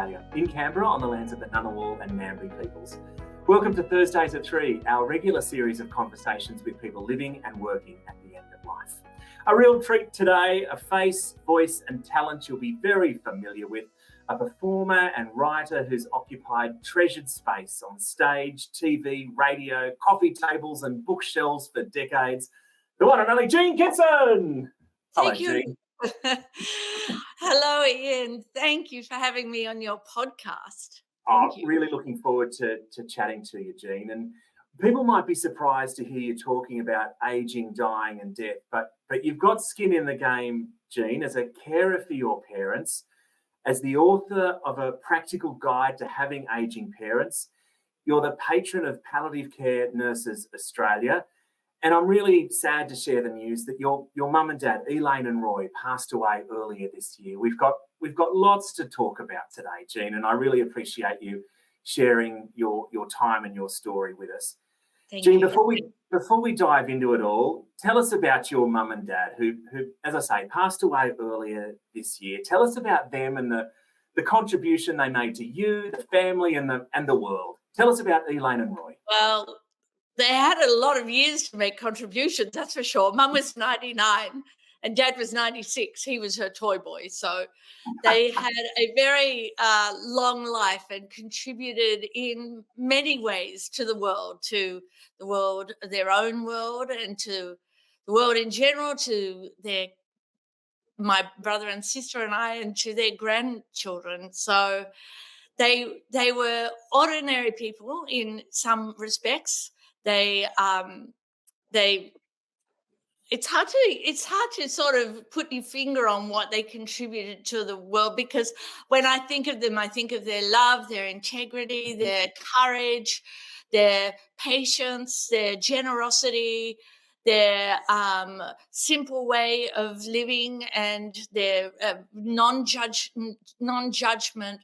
Australia, in Canberra on the lands of the Ngunnawal and Ngambri peoples. Welcome to Thursdays at 3, our regular series of conversations with people living and working at the end of life. A real treat today, a face, voice and talent you'll be very familiar with, a performer and writer who's occupied treasured space on stage, TV, radio, coffee tables and bookshelves for decades, the one and only Jean Kittson. Thank you. Jean. Hello, Ian. Thank you for having me on your podcast. Really looking forward to chatting to you, Jean. And people might be surprised to hear you talking about ageing, dying and death, but you've got skin in the game, Jean, as a carer for your parents, as the author of a practical guide to having ageing parents. You're the patron of Palliative Care Nurses Australia. And I'm really sad to share the news that your mum and dad, Elaine and Roy, passed away earlier this year. We've got lots to talk about today, Jean, and I really appreciate you sharing your time and your story with us. Jean, before we dive into it all, tell us about your mum and dad who, as I say, passed away earlier this year. Tell us about them and the contribution they made to you, the family and the world. Tell us about Elaine and Roy. Well, they had a lot of years to make contributions, that's for sure. Mum was 99 and Dad was 96. He was her toy boy. So they had a very long life and contributed in many ways to the world, their own world, and to the world in general, to my brother and sister and I, and to their grandchildren. So they were ordinary people in some respects. It's hard to sort of put your finger on what they contributed to the world, because when I think of them, I think of their love, their integrity, their courage, their patience, their generosity, their simple way of living, and their non-judgment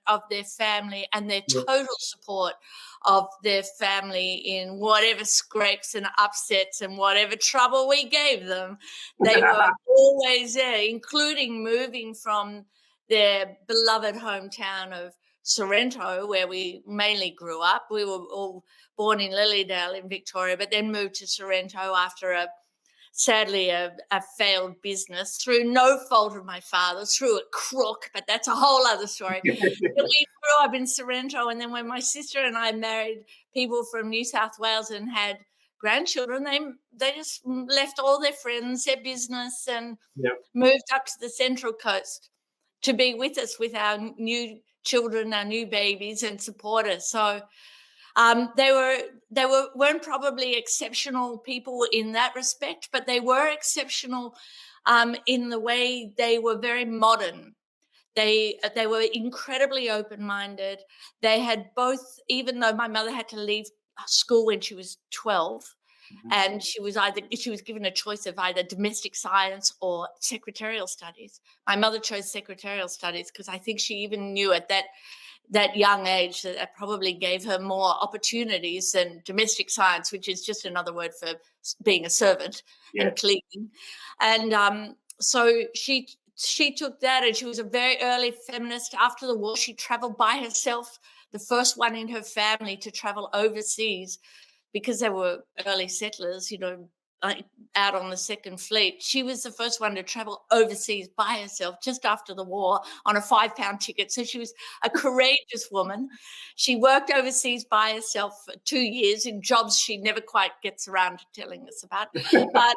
of their family, and their total support of their family in whatever scrapes and upsets and whatever trouble we gave them. They were always there, including moving from their beloved hometown of Sorrento, where we mainly grew up. We were all born in Lilydale in Victoria, but then moved to Sorrento after sadly a failed business through no fault of my father, through a crook, but that's a whole other story. We grew up in Sorrento, and then when my sister and I married people from New South Wales and had grandchildren, they just left all their friends, their business, and moved up to the Central Coast to be with us, with our new children, our new babies, and support us. So they weren't probably exceptional people in that respect, but they were exceptional in the way they were very modern. They were incredibly open-minded. They had both, even though my mother had to leave school when she was 12, and she was given a choice of either domestic science or secretarial studies. My mother chose secretarial studies because I think she even knew at that young age that probably gave her more opportunities than domestic science, which is just another word for being a servant and cleaning. And so she took that, and she was a very early feminist. After the war, she traveled by herself, the first one in her family to travel overseas, because they were early settlers, out on the Second Fleet. She was the first one to travel overseas by herself just after the war on a £5 ticket. So she was a courageous woman. She worked overseas by herself for 2 years in jobs she never quite gets around to telling us about. But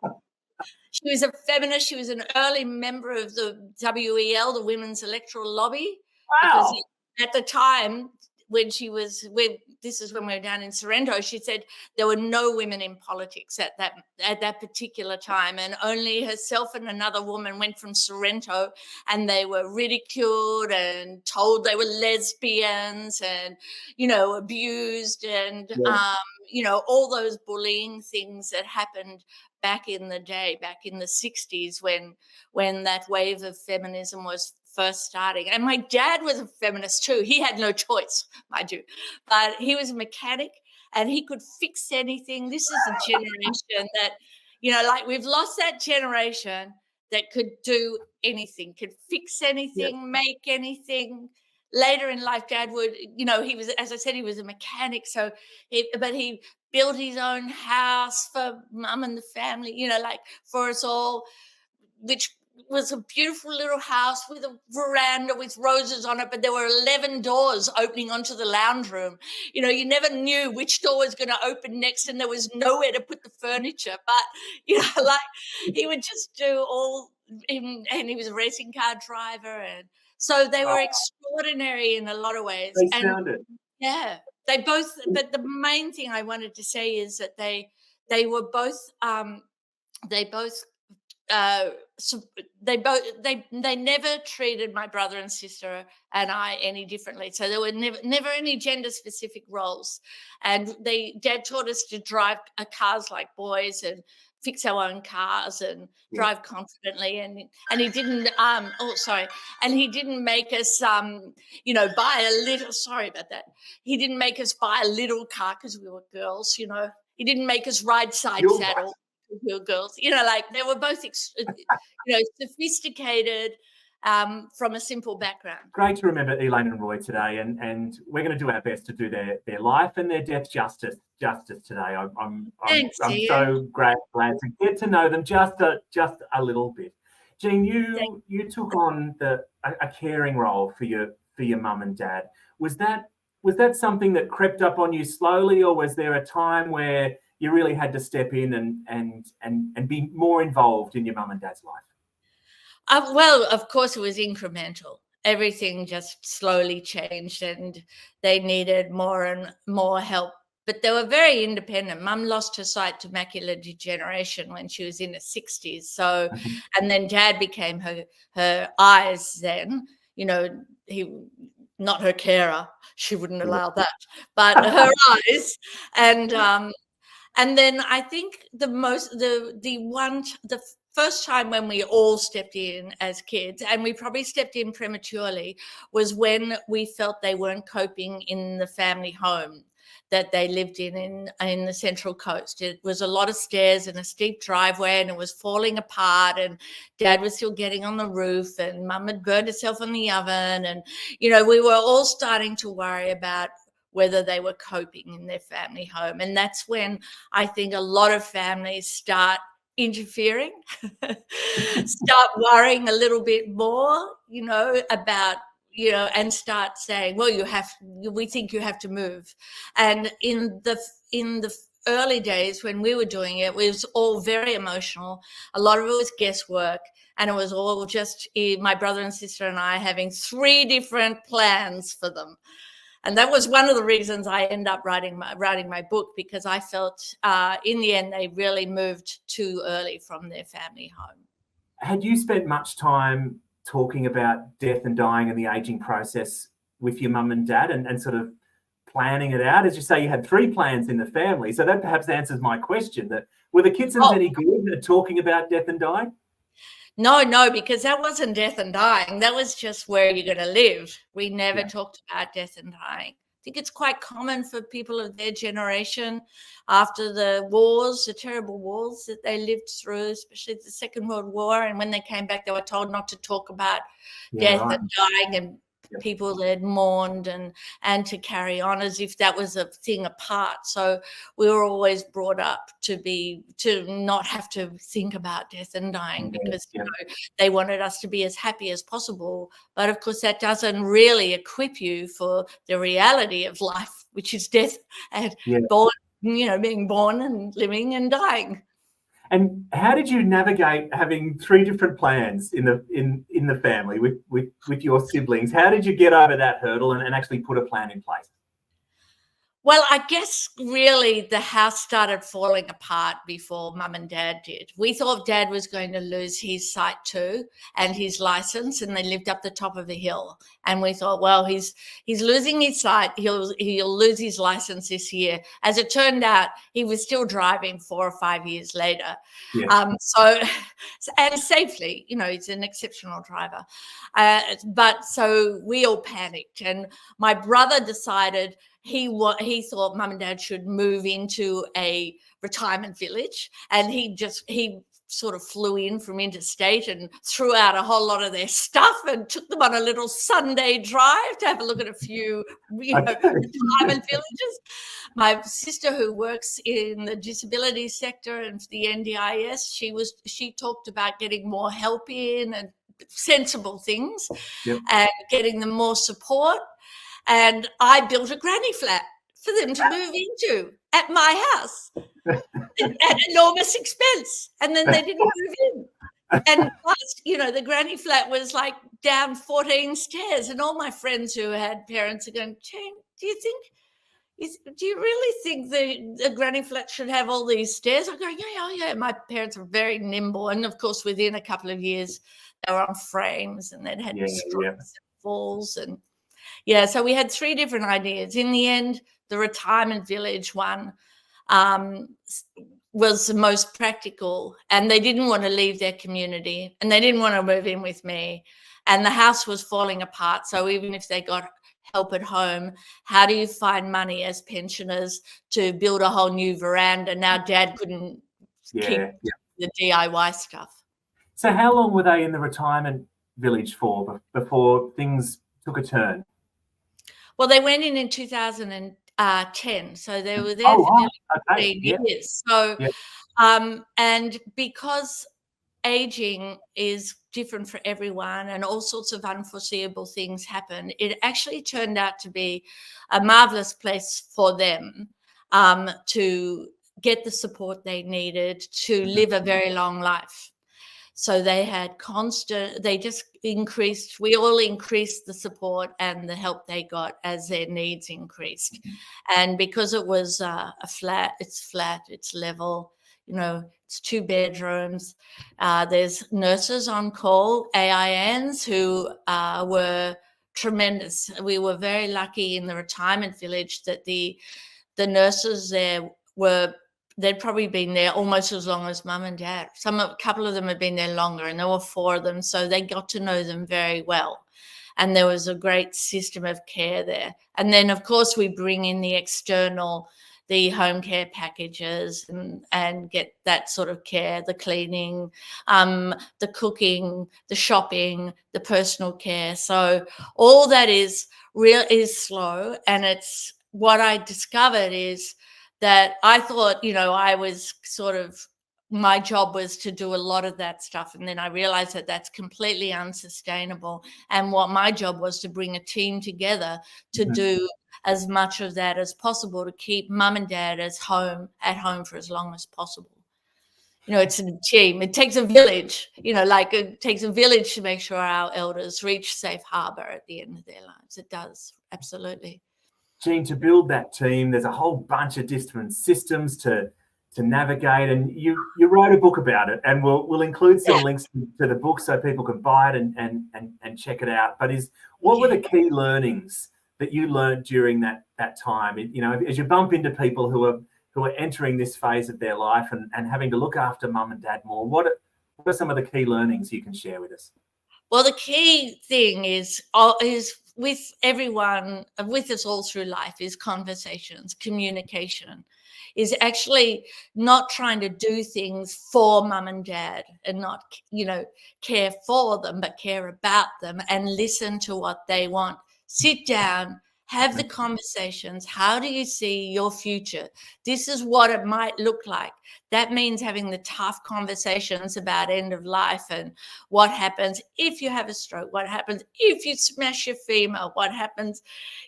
she was a feminist. She was an early member of the WEL, the Women's Electoral Lobby. Wow. Because at the time, this is when we were down in Sorrento, she said there were no women in politics at that particular time, and only herself and another woman went from Sorrento, and they were ridiculed and told they were lesbians and, abused and, all those bullying things that happened back in the day, back in the 60s when that wave of feminism was first starting. And my dad was a feminist too. He had no choice, mind you, but he was a mechanic and he could fix anything. This is a generation that, we've lost that generation that could do anything, could fix anything, make anything, later in life, Dad would, he was, as I said, he was a mechanic. So, but he built his own house for Mum and the family, like for us all, which was a beautiful little house with a veranda with roses on it, but there were 11 doors opening onto the lounge room. You never knew which door was going to open next, and there was nowhere to put the furniture. But, like he would just do all, and he was a racing car driver. And so they were Oh, extraordinary in a lot of ways. they And sounded. yeah, they both, but the main thing I wanted to say is that they were both, they both so they never treated my brother and sister and I any differently. So there were never any gender specific roles, and Dad taught us to drive cars like boys and fix our own cars and Yeah. drive confidently, and he didn't and he didn't make us buy a little, sorry about that, he didn't make us buy a little car because we were girls. He didn't make us ride side You're right. saddle girls, like they were both, sophisticated from a simple background. Great to remember Elaine and Roy today, and we're going to do our best to do their life and their death justice today. I'm so glad to get to know them just a little bit. Jean, you took on a caring role for your mum and dad. Was that something that crept up on you slowly, or was there a time where you really had to step in and be more involved in your mum and dad's life? Well, of course, it was incremental. Everything just slowly changed, and they needed more and more help. But they were very independent. Mum lost her sight to macular degeneration when she was in her 60s. So, and then Dad became her eyes then. He, not her carer. She wouldn't allow that. But her eyes. And then I think the first time when we all stepped in as kids, and we probably stepped in prematurely, was when we felt they weren't coping in the family home that they lived in the Central Coast. It was a lot of stairs and a steep driveway, and it was falling apart, and Dad was still getting on the roof, and Mum had burned herself on the oven. And, we were all starting to worry about whether they were coping in their family home. And that's when I think a lot of families start interfering, start worrying a little bit more, about, and start saying, well, we think you have to move. And in the early days when we were doing it, it was all very emotional. A lot of it was guesswork. And it was all just my brother and sister and I having 3 different plans for them. And that was one of the reasons I ended up writing my book, because I felt in the end they really moved too early from their family home. Had you spent much time talking about death and dying and the aging process with your mum and dad and sort of planning it out? As you say, you had 3 plans in the family. So that perhaps answers my question. That were the Kittsons any good at talking about death and dying? No, because that wasn't death and dying. That was just where you're going to live. We never talked about death and dying. I think it's quite common for people of their generation after the wars, the terrible wars that they lived through, especially the Second World War. And when they came back, they were told not to talk about death and dying and people that had mourned and to carry on as if that was a thing apart. So we were always brought up to not have to think about death and dying, because they wanted us to be as happy as possible. But of course that doesn't really equip you for the reality of life, which is death and being born and living and dying. And how did you navigate having 3 different plans in the family with your siblings? How did you get over that hurdle and actually put a plan in place? Well, I guess really the house started falling apart before Mum and Dad did. We thought Dad was going to lose his sight too and his license, and they lived up the top of a hill. And we thought, well, he's losing his sight. He'll lose his license this year. As it turned out, he was still driving 4 or 5 years later. Yeah. And safely, he's an exceptional driver. But so we all panicked, and my brother decided he thought Mum and Dad should move into a retirement village, and he sort of flew in from interstate and threw out a whole lot of their stuff and took them on a little Sunday drive to have a look at a few, retirement villages. My sister, who works in the disability sector and the NDIS, she talked about getting more help in and sensible things, and getting them more support. And I built a granny flat for them to move into at my house at enormous expense. And then they didn't move in. And plus, the granny flat was like down 14 stairs. And all my friends who had parents are going, Jane, do you really think the granny flat should have all these stairs? I go, yeah. My parents were very nimble. And of course, within a couple of years, they were on frames and they'd had struts and falls. And so we had 3 different ideas. In the end, the retirement village one was the most practical, and they didn't want to leave their community and they didn't want to move in with me. And the house was falling apart. So even if they got help at home, how do you find money as pensioners to build a whole new veranda? Now Dad couldn't keep the DIY stuff. So how long were they in the retirement village for before things took a turn? Well, they went in 2010, so they were there for nearly 15 years. So, and because aging is different for everyone and all sorts of unforeseeable things happen, it actually turned out to be a marvelous place for them to get the support they needed to live a very long life. So they had we all increased the support and the help they got as their needs increased. And because it was it's level, it's 2 bedrooms. There's nurses on call, AINs, who were tremendous. We were very lucky in the retirement village that the nurses there they'd probably been there almost as long as Mum and Dad. A couple of them had been there longer, and there were 4 of them, so they got to know them very well. And there was a great system of care there. And then, of course, we bring in the home care packages and get that sort of care, the cleaning, the cooking, the shopping, the personal care. So all that is slow. And it's what I discovered is that I thought, I was my job was to do a lot of that stuff. And then I realized that that's completely unsustainable. And what my job was to bring a team together to do as much of that as possible to keep Mum and Dad at home for as long as possible. It's a team. It takes a village, it takes a village to make sure our elders reach safe harbor at the end of their lives. It does. Absolutely. Jean, to build that team, there's a whole bunch of different systems to navigate, and you wrote a book about it, and we'll include some links to the book so people can buy it and check it out. But what were the key learnings that you learned during that time? As you bump into people who are entering this phase of their life and having to look after Mum and Dad more, what are some of the key learnings you can share with us? Well, the key thing is with everyone, with us all through life, is conversations, communication, is actually not trying to do things for Mum and Dad and not, care for them, but care about them and listen to what they want. Sit down, have the conversations. How do you see your future? This is what it might look like. That means having the tough conversations about end of life and what happens if you have a stroke, what happens if you smash your femur, what happens,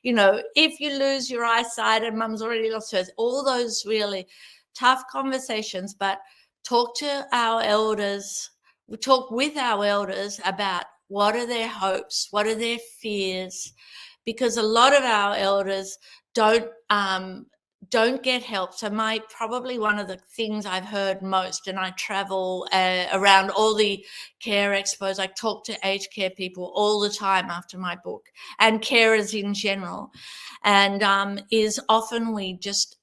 if you lose your eyesight and Mum's already lost hers. All those really tough conversations, but talk to our elders. We talk with our elders about what are their hopes, what are their fears, because a lot of our elders don't get help. So probably one of the things I've heard most, and I travel around all the care expos, I talk to aged care people all the time after my book, and carers in general, and is often we just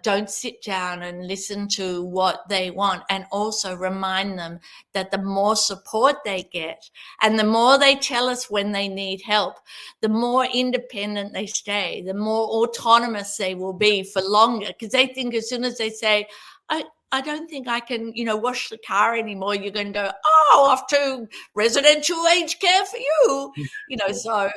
don't sit down and listen to what they want, and also remind them that the more support they get and the more they tell us when they need help, the more independent they stay, the more autonomous they will be for longer, because they think as soon as they say, I don't think I can, wash the car anymore. You're going to go, oh, off to residential aged care for you. So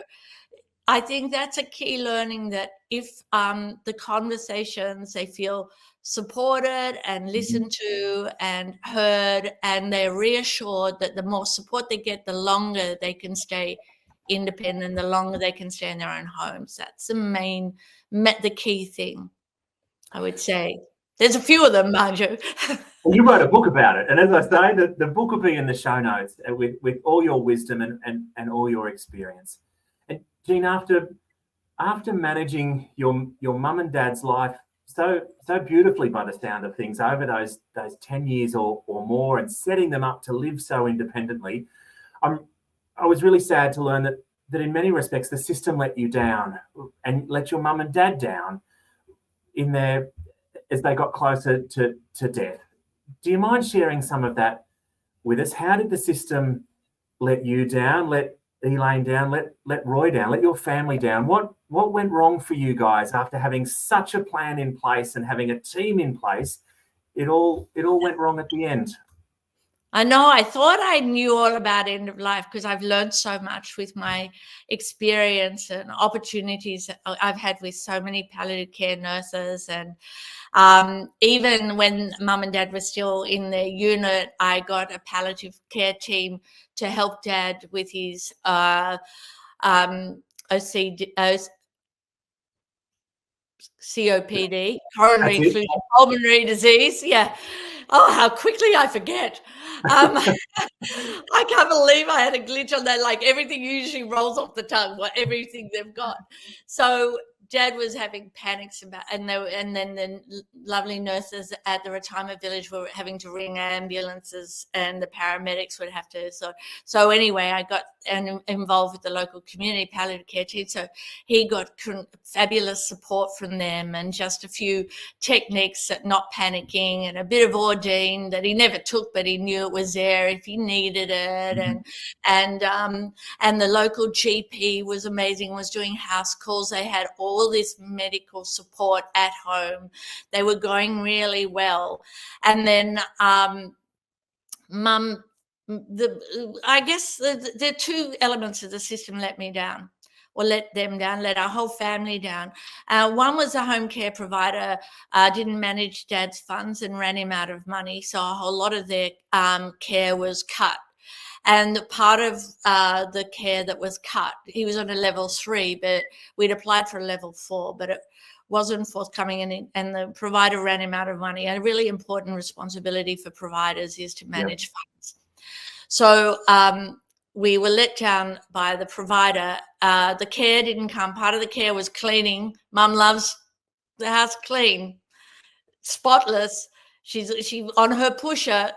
I think that's a key learning, that if the conversations, they feel supported and listened to and heard, and they're reassured that the more support they get, the longer they can stay independent, the longer they can stay in their own homes. That's the key thing, I would say. There's a few of them, mind you. Well, you wrote a book about it, and as I say, the book will be in the show notes with all your wisdom and all your experience. And Jean, after managing your mum and dad's life so beautifully, by the sound of things, over those 10 years or more, and setting them up to live so independently, I was really sad to learn that in many respects the system let you down and let your mum and dad down as they got closer to death. Do you mind sharing some of that with us? How did the system let you down, let Elaine down, let Roy down, let your family down? What went wrong for you guys after having such a plan in place and having a team in place? It all went wrong at the end. I know. I thought I knew all about end of life because I've learned so much with my experience and opportunities that I've had with so many palliative care nurses. And even when mum and dad were still in their unit, I got a palliative care team to help dad with his COPD, coronary occlusive pulmonary disease. Yeah. Oh, how quickly I forget. I can't believe I had a glitch on that. Like, everything usually rolls off the tongue, everything they've got. So Dad was having panics about, and then the lovely nurses at the retirement village were having to ring ambulances, and the paramedics would have to. So anyway, I got involved with the local community palliative care team. So he got fabulous support from them, and just a few techniques at not panicking, and a bit of Ordine that he never took, but he knew it was there if he needed it. And the local GP was amazing, was doing house calls. They had all this medical support at home. They were going really well. And then mum, I guess the two elements of the system let me down, or let them down, let our whole family down. One was a home care provider didn't manage Dad's funds and ran him out of money. So a whole lot of their care was cut. And part of the care that was cut, he was on a level 3, but we'd applied for a level 4, but it wasn't forthcoming, and the provider ran him out of money. A really important responsibility for providers is to manage funds. So we were let down by the provider. The care didn't come. Part of the care was cleaning. Mum loves the house clean, spotless. She on her pusher,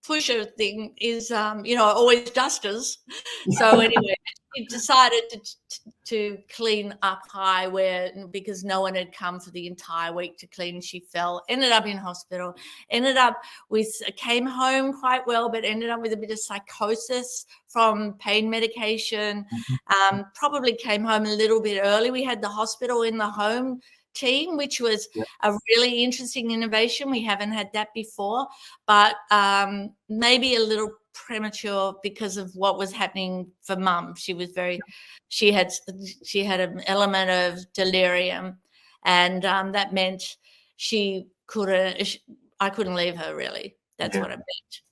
pusher thing is, always dusters. So anyway, she decided to clean up high, because no one had come for the entire week to clean. She fell, ended up in hospital, came home quite well, but ended up with a bit of psychosis from pain medication. Probably came home a little bit early. We had the hospital in the home team, which was a really interesting innovation. We haven't had that before, but maybe a little premature because of what was happening for mum. She had an element of delirium, and that meant I couldn't leave her, really. That's what it meant.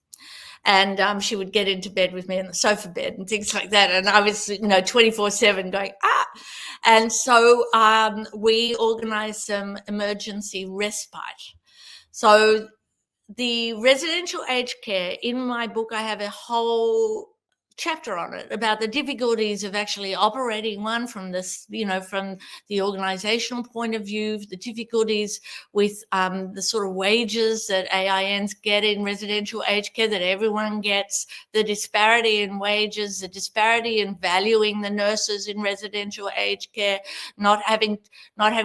And she would get into bed with me in the sofa bed and things like that. And I was, 24/7 going, And so we organised some emergency respite. So the residential aged care, in my book, I have a whole chapter on it about the difficulties of actually operating one from this, from the organizational point of view, the difficulties with the sort of wages that AINs get in residential aged care that everyone gets, the disparity in wages, the disparity in valuing the nurses in residential aged care, not having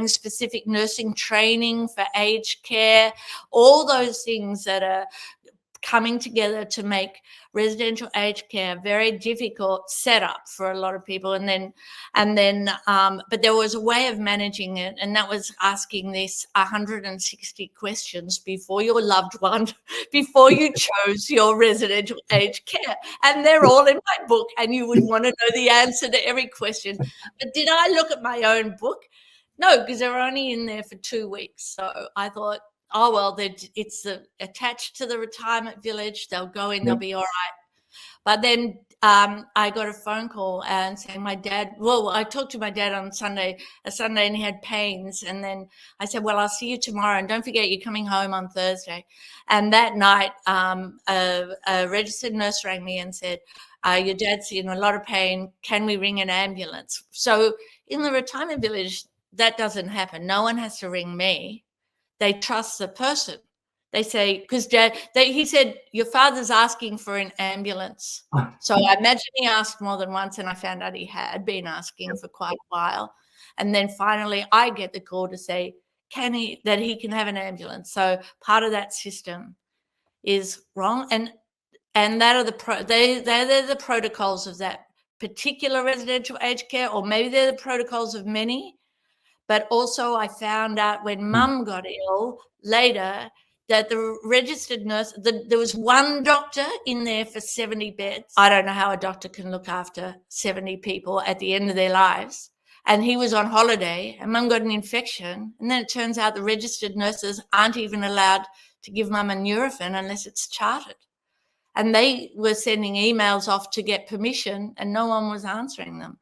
specific nursing training for aged care, all those things that are coming together to make residential aged care a very difficult setup for a lot of people. But there was a way of managing it, and that was asking this 160 questions before your loved one, before you chose your residential aged care. And they're all in my book, and you would want to know the answer to every question. But did I look at my own book? No, because they were only in there for 2 weeks. So I thought, oh, well, it's attached to the retirement village. They'll go in, they'll be all right. But then I got a phone call and saying I talked to my dad on a Sunday, and he had pains. And then I said, well, I'll see you tomorrow. And don't forget, you're coming home on Thursday. And that night, a registered nurse rang me and said, your dad's in a lot of pain. Can we ring an ambulance? So in the retirement village, that doesn't happen. No one has to ring me. They trust the person. They say, because he said, your father's asking for an ambulance. So I imagine he asked more than once, and I found out he had been asking for quite a while. And then finally I get the call to say, that he can have an ambulance. So part of that system is wrong. And that are they're the protocols of that particular residential aged care, or maybe they're the protocols of many. But also I found out when Mum got ill later that the registered nurse, there was one doctor in there for 70 beds. I don't know how a doctor can look after 70 people at the end of their lives. And he was on holiday, and Mum got an infection. And then it turns out the registered nurses aren't even allowed to give Mum a Nurofen unless it's chartered. And they were sending emails off to get permission, and no one was answering them.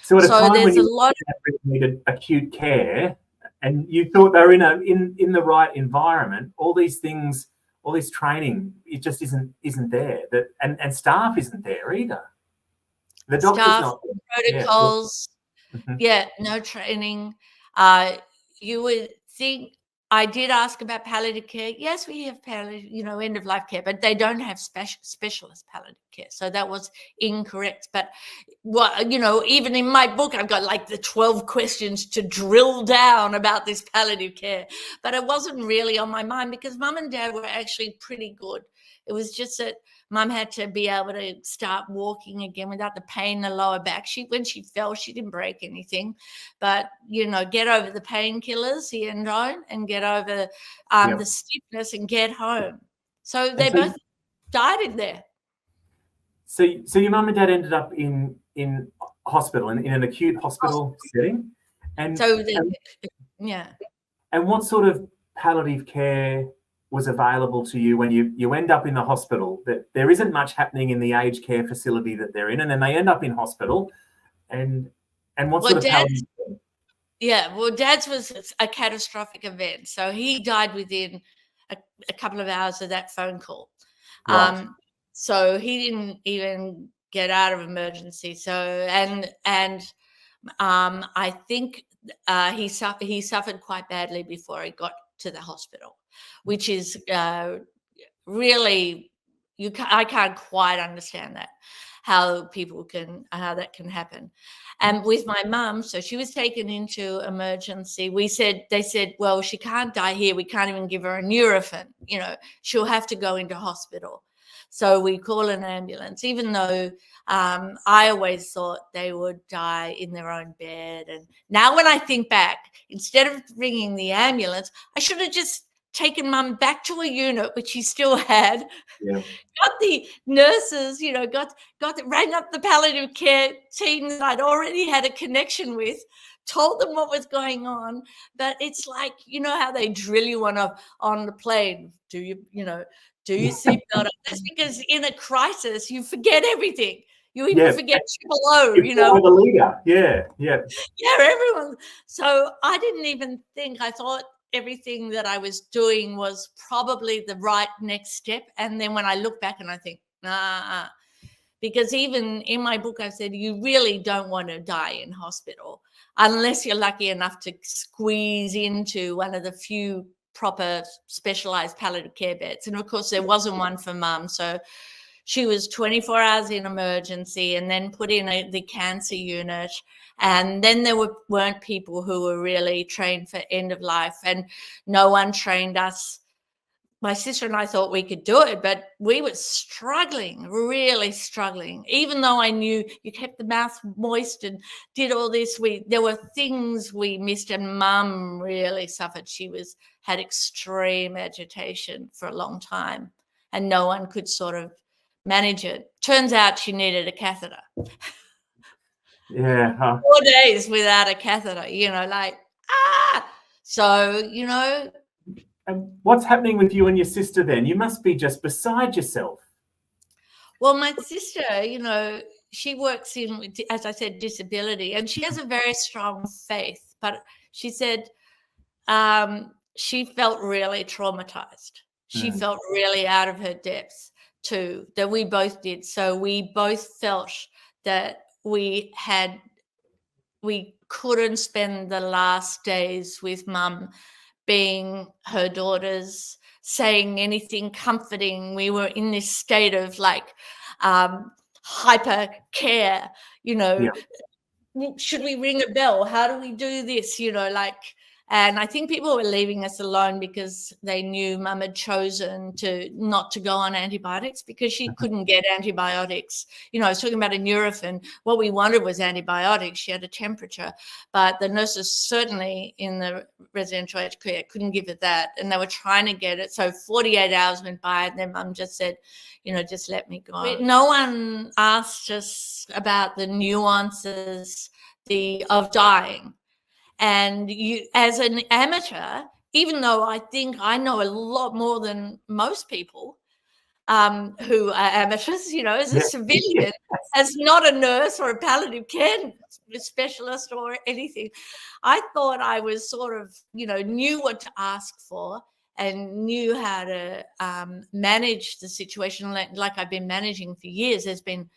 So at a time when you needed acute care, and you thought they were in the right environment, all these things, all this training, it just isn't there. And staff isn't there either. The doctor's not there. Protocols, no training. You would think. I did ask about palliative care. Yes, we have palliative, end of life care, but they don't have specialist palliative care. So that was incorrect. But even in my book, I've got like the 12 questions to drill down about this palliative care. But it wasn't really on my mind because Mum and Dad were actually pretty good. It was just that Mum had to be able to start walking again without the pain in the lower back. When she fell, she didn't break anything. But, get over the painkillers, the endone, and get over the stiffness and get home. So they both died in there. So your Mum and Dad ended up in hospital, in an acute hospital setting? And what sort of palliative care was available to you when you end up in the hospital? That there isn't much happening in the aged care facility that they're in, and then they end up in hospital. And what sort of palliative care? Yeah, well, Dad's was a catastrophic event. So he died within a couple of hours of that phone call. Right. So he didn't even get out of emergency. So I think he suffered quite badly before he got to the hospital, which is really I can't quite understand that, how that can happen. And with my mum, so she was taken into emergency. They said, well, she can't die here. We can't even give her a Nurofen. She'll have to go into hospital. So we call an ambulance, even though I always thought they would die in their own bed. And now when I think back, instead of ringing the ambulance, I should have just taken Mum back to a unit, which he still had, got the nurses, rang up the palliative care team that I'd already had a connection with, told them what was going on. But it's like, how they drill you on the plane. Do you seatbelt up? That's because in a crisis, you forget everything. You even forget triple O, The leader. Yeah, everyone. So I didn't even think, I thought everything that I was doing was probably the right next step. And then when I look back and I think, because even in my book, I said, you really don't want to die in hospital unless you're lucky enough to squeeze into one of the few proper specialized palliative care beds. And of course, there wasn't one for Mum. So she was 24 hours in emergency and then put in the cancer unit. And then there weren't people who were really trained for end of life, and no one trained us my sister and I thought we could do it, but we were struggling, really struggling. Even though I knew you kept the mouth moist and did all this, there were things we missed, and Mum really suffered. She had extreme agitation for a long time, and no one could sort of manage it. Turns out she needed a catheter. Yeah. 4 days without a catheter, So, And what's happening with you and your sister then? You must be just beside yourself. Well, my sister, she works in, as I said, disability, and she has a very strong faith. But she said she felt really traumatized. She felt really out of her depths too, that we both did. So we both felt that we couldn't spend the last days with Mum being her daughters, saying anything comforting. We were in this state of hyper care, should we ring a bell? How do we do this? And I think people were leaving us alone because they knew Mum had chosen not to go on antibiotics because she couldn't get antibiotics. I was talking about a Nurofen. What we wanted was antibiotics. She had a temperature, but the nurses certainly in the residential aged care couldn't give her that, and they were trying to get it. So 48 hours went by, and then Mum just said, just let me go. No one asked us about the nuances of dying. And you, as an amateur, even though I think I know a lot more than most people who are amateurs, as a civilian, as not a nurse or a palliative care specialist or anything, I thought I was sort of, knew what to ask for and knew how to manage the situation like I've been managing for years. There's been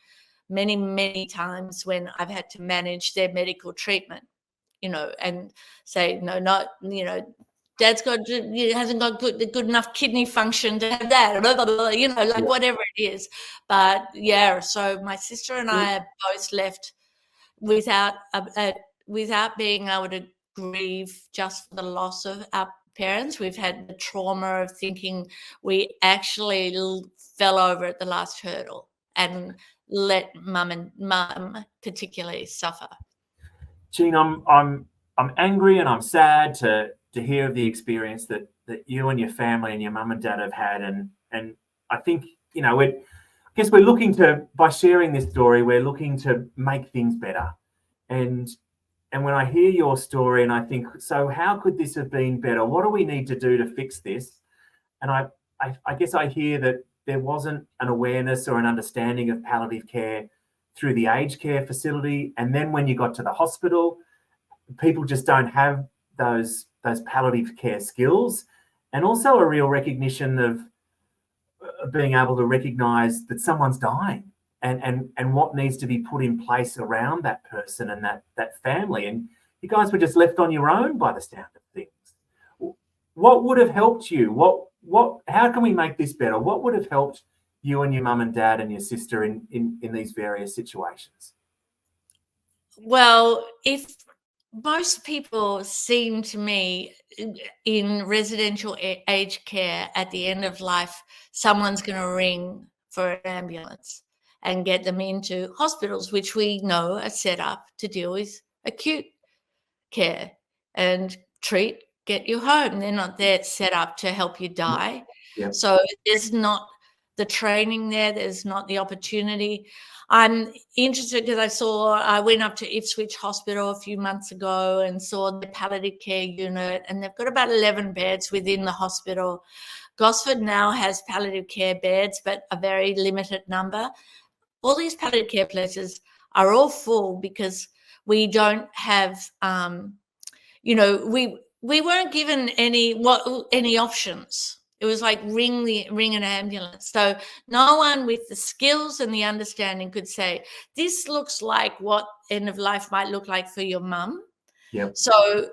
many, many times when I've had to manage their medical treatment. And say, no, not, Dad's hasn't got good enough kidney function to have that, whatever it is. But so my sister and I are both left without being able to grieve just for the loss of our parents. We've had the trauma of thinking we actually fell over at the last hurdle and let Mum particularly suffer. Jean, I'm angry and I'm sad to hear of the experience that you and your family and your mum and dad have had, and I think we're looking to, by sharing this story, we're looking to make things better, and when I hear your story and I think, so how could this have been better? What do we need to do to fix this? And I guess I hear that there wasn't an awareness or an understanding of palliative care through the aged care facility, and then when you got to the hospital, people just don't have those palliative care skills, and also a real recognition of being able to recognise that someone's dying and what needs to be put in place around that person and that family. And you guys were just left on your own by the sound of things. What would have helped you? How can we make this better? What would have helped you and your mum and dad and your sister in these various situations? Well, if most people seem to me in residential aged care at the end of life, someone's going to ring for an ambulance and get them into hospitals, which we know are set up to deal with acute care and get you home. They're not there set up to help you die. Yeah. So there's not the training there. There's not the opportunity. I'm interested because I went up to Ipswich Hospital a few months ago and saw the palliative care unit, and they've got about 11 beds within the hospital. Gosford now has palliative care beds, but a very limited number. All these palliative care places are all full because we don't have, we weren't given any options. It was like ring an ambulance. So no one with the skills and the understanding could say, this looks like what end of life might look like for your mum. Yep. So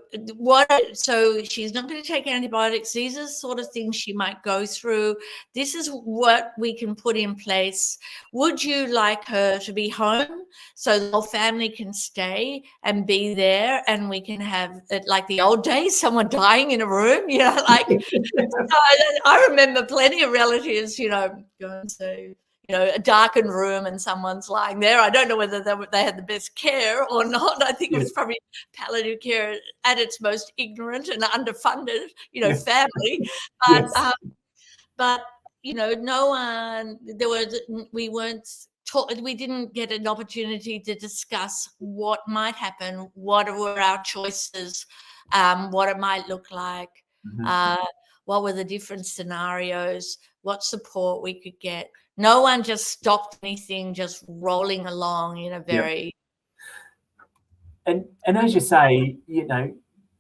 so she's not going to take antibiotics. These are the sort of things she might go through. This is what we can put in place. Would you like her to be home so the whole family can stay and be there, and we can have it like the old days, someone dying in a room, like I remember plenty of relatives, going to a darkened room and someone's lying there. I don't know whether they had the best care or not. I think it was probably palliative care at its most ignorant and underfunded, family. But, Yes. but no one, we weren't taught, we didn't get an opportunity to discuss what might happen, what were our choices, what it might look like, what were the different scenarios, what support we could get. No one just stopped anything, just rolling along in a very... And as you say, you,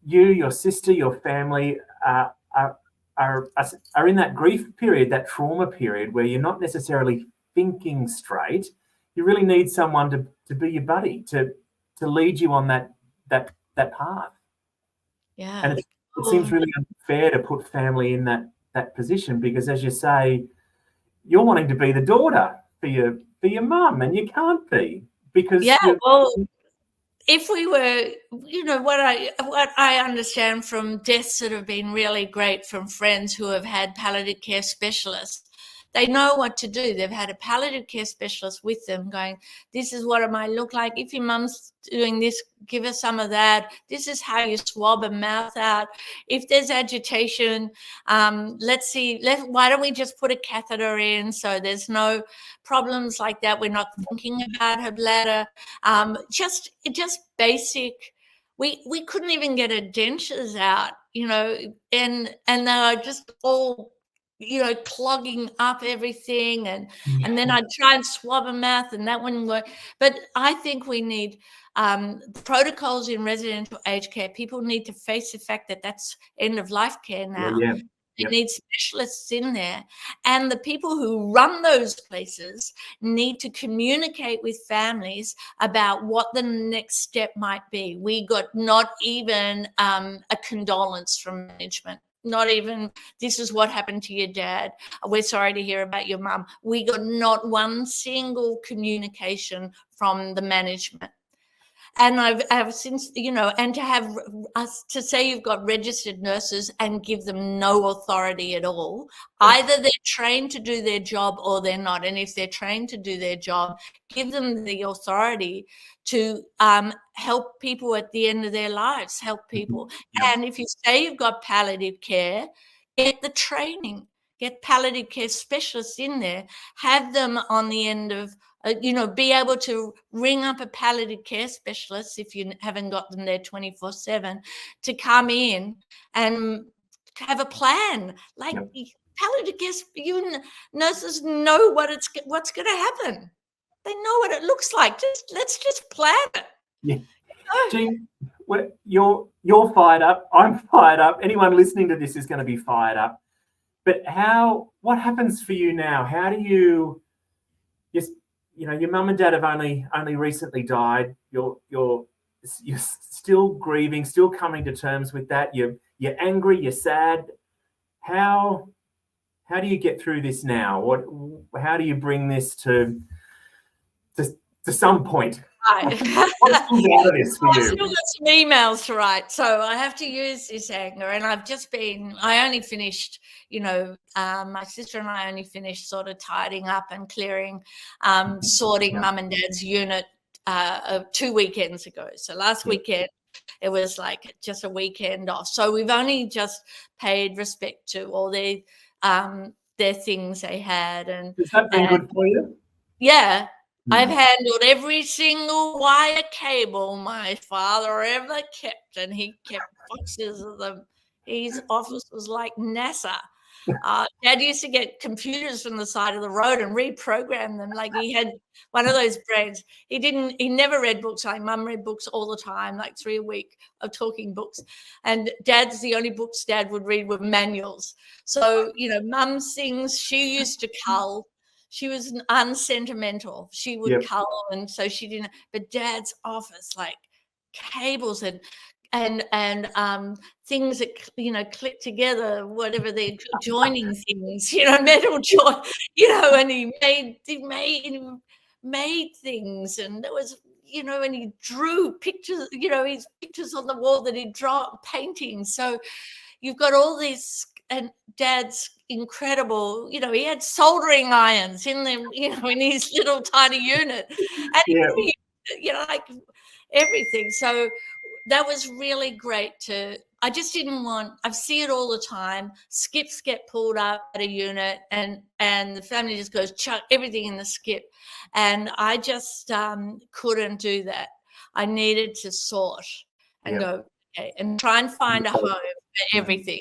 your sister, your family are in that grief period, that trauma period, where you're not necessarily thinking straight. You really need someone to be your buddy, to lead you on that path. Yeah. And it seems really unfair to put family in that position, because, as you say, you're wanting to be the daughter for your mum, and you can't be, because if we were, what I understand from deaths that have been really great from friends who have had palliative care specialists, they know what to do. They've had a palliative care specialist with them going, this is what it might look like. If your mum's doing this, give her some of that. This is how you swab a mouth out. If there's agitation, let's see, why don't we just put a catheter in so there's no problems like that. We're not thinking about her bladder. Just basic. We couldn't even get her dentures out, and they are just all clogging up everything, and then I'd try and swab a mouth, and that wouldn't work. But I think we need protocols in residential aged care. People need to face the fact that that's end of life care now. They need specialists in there, and the people who run those places need to communicate with families about what the next step might be. We got not even a condolence from management. Not even, this is what happened to your dad. We're sorry to hear about your mum. We got not one single communication from the management. And I've since, and to have us to say you've got registered nurses and give them no authority at all. Either they're trained to do their job or they're not. And if they're trained to do their job, give them the authority to help people at the end of their lives, help people. And if you say you've got palliative care, get the training, get palliative care specialists in there, have them on the end of, be able to ring up a palliative care specialist if you haven't got them there 24/7 to come in and have a plan. Like palliative care, nurses know what's going to happen. They know what it looks like. Let's just plan it. Yeah, Jean, you're fired up. I'm fired up. Anyone listening to this is going to be fired up. But what happens for you now? How do you just, your mum and dad have only recently died. You're still grieving, still coming to terms with that. You're angry, you're sad. How do you get through this now? How do you bring this to some point? Right. What comes out of this for you? I've still got some emails to write, so I have to use this anger. And I only finished, my sister and I only finished sort of tidying up and clearing, sorting mum and dad's unit 2 weekends ago. So last weekend, it was like just a weekend off. So we've only just paid respect to all their things they had. And has that been good for you? Yeah. I've handled every single wire cable my father ever kept, and he kept boxes of them. His office was like NASA. Dad used to get computers from the side of the road and reprogram them. Like he had one of those brains. He never read books. Like mum read books all the time, like 3 a week of talking books. And the only books dad would read were manuals. So, mum's things, she used to cull. She was unsentimental. She would cull, and so she didn't. But dad's office, like cables and things that click together, whatever they're joining things, metal joint, and he made things, and there was, and he drew pictures, his pictures on the wall that he'd draw paintings. So you've got all these, and Dad's incredible, he had soldering irons in them, in his little tiny unit, and like everything. So that was really great I just didn't want, I see it all the time, skips get pulled up at a unit and the family just goes chuck everything in the skip. And I just couldn't do that. I needed to sort and go, okay, and try and find a home for everything.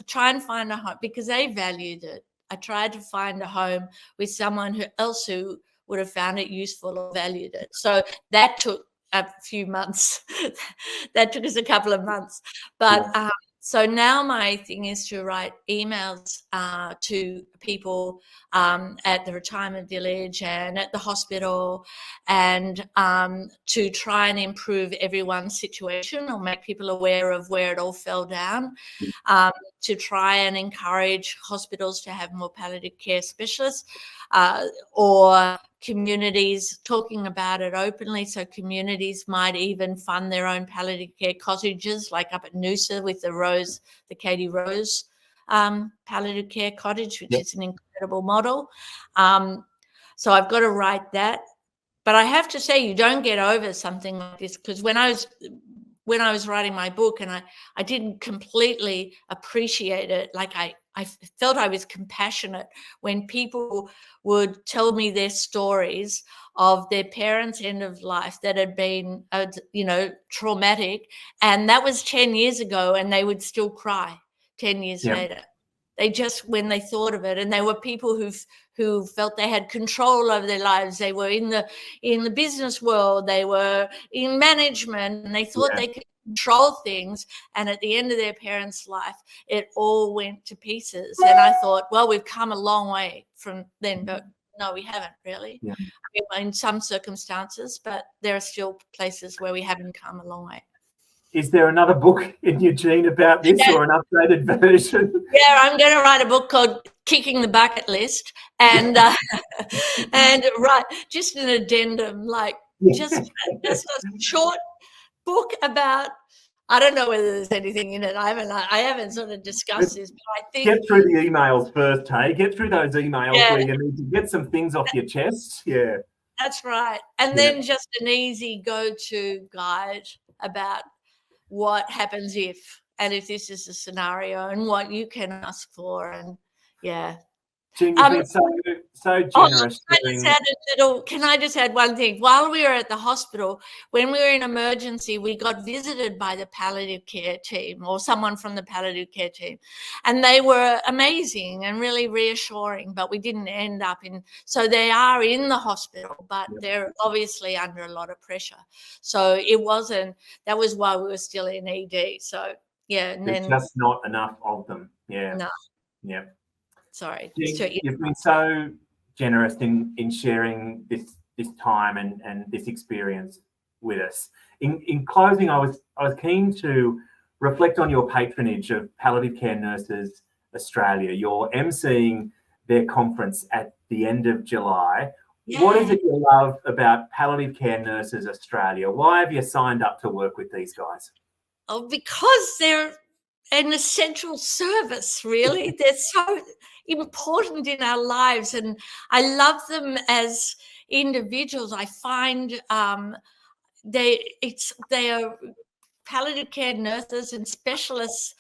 Try and find a home because they valued it. I tried to find a home with someone else who would have found it useful or valued it. So that took a few months. That took us a couple of months. But so now my thing is to write emails to people at the retirement village and at the hospital, and to try and improve everyone's situation or make people aware of where it all fell down, to try and encourage hospitals to have more palliative care specialists, or communities talking about it openly. So communities might even fund their own palliative care cottages, like up at Noosa with the Katie Rose palliative care cottage, which is an incredible model. So I've got to write that. But I have to say, you don't get over something like this, because when I was writing my book, and I didn't completely appreciate it, like I felt I was compassionate when people would tell me their stories of their parents' end of life that had been, traumatic, and that was 10 years ago, and they would still cry 10 years later. They just, when they thought of it, and they were people who felt they had control over their lives. They were in the business world, they were in management, and they thought they could control things. And at the end of their parents' life, it all went to pieces. And I thought, well, we've come a long way from then, but no, we haven't really. In some circumstances, but there are still places where we haven't come a long way. Is there another book in Eugene about this, or an updated version? Yeah, I'm going to write a book called Kicking the Bucket List, and and write just an addendum, like just a short book about. I don't know whether there's anything in it. I haven't sort of discussed this, but I think get through the emails first, hey. Get through those emails where you need to get some things off your chest. Yeah, that's right. And then just an easy go-to guide about what happens if, and if this is a scenario, and what you can ask for, and Jean, you've been so generous. Can I just add one thing? While we were at the hospital, when we were in emergency, we got visited by the palliative care team, or someone from the palliative care team, and they were amazing and really reassuring, but we didn't end up in, so they are in the hospital, but they're obviously under a lot of pressure. So it wasn't, that was why we were still in ED. So and there's just not enough of them. Sorry. You've been so generous in sharing this time and this experience with us. In closing, I was keen to reflect on your patronage of Palliative Care Nurses Australia. You're emceeing their conference at the end of July. What is it you love about Palliative Care Nurses Australia? Why have you signed up to work with these guys? Oh, because they're an essential service, really. They're so important in our lives, and I love them as individuals. I find they are palliative care nurses and specialists.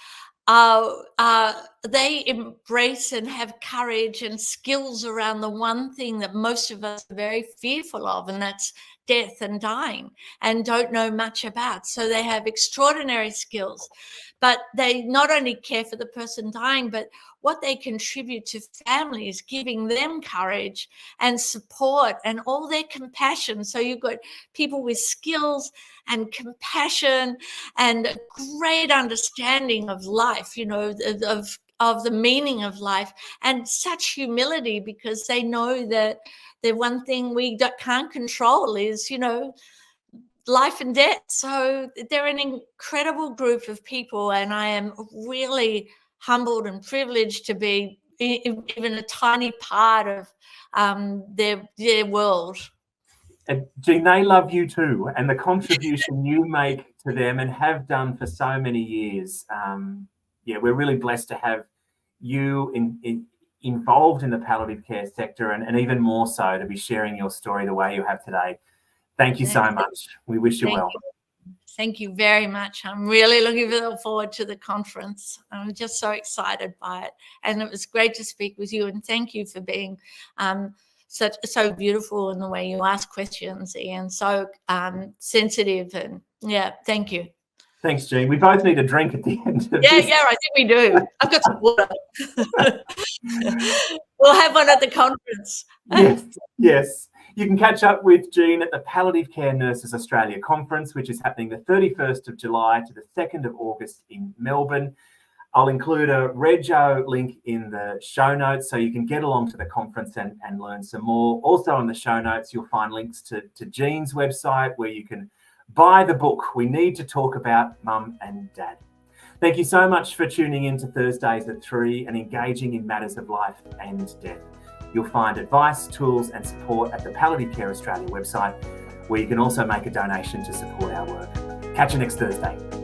They embrace and have courage and skills around the one thing that most of us are very fearful of, and that's death and dying, and don't know much about. So they have extraordinary skills, but they not only care for the person dying, but what they contribute to families, giving them courage and support and all their compassion. So you've got people with skills and compassion and a great understanding of life, of the meaning of life, and such humility, because they know that the one thing we can't control is, life and death. So they're an incredible group of people, and I am really humbled and privileged to be even a tiny part of their world. And Jean, they love you too, and the contribution you make to them and have done for so many years. We're really blessed to have you involved in the palliative care sector, and even more so to be sharing your story the way you have today. Thank you so much. We wish you well. Thank you very much. I'm really looking forward to the conference. I'm just so excited by it. And it was great to speak with you. And thank you for being so beautiful in the way you ask questions, and so sensitive. And yeah, thank you. Thanks, Jean. We both need a drink at the end of this. Yeah, I think we do. I've got some water. We'll have one at the conference. Yes. You can catch up with Jean at the Palliative Care Nurses Australia conference, which is happening the 31st of July to the 2nd of August in Melbourne. I'll include a Rego link in the show notes so you can get along to the conference and learn some more. Also in the show notes, you'll find links to Jean's website where you can buy the book, We Need to Talk About Mum and Dad. Thank you so much for tuning in to Thursdays at 3 and engaging in matters of life and death. You'll find advice, tools and support at the Palliative Care Australia website, where you can also make a donation to support our work. Catch you next Thursday.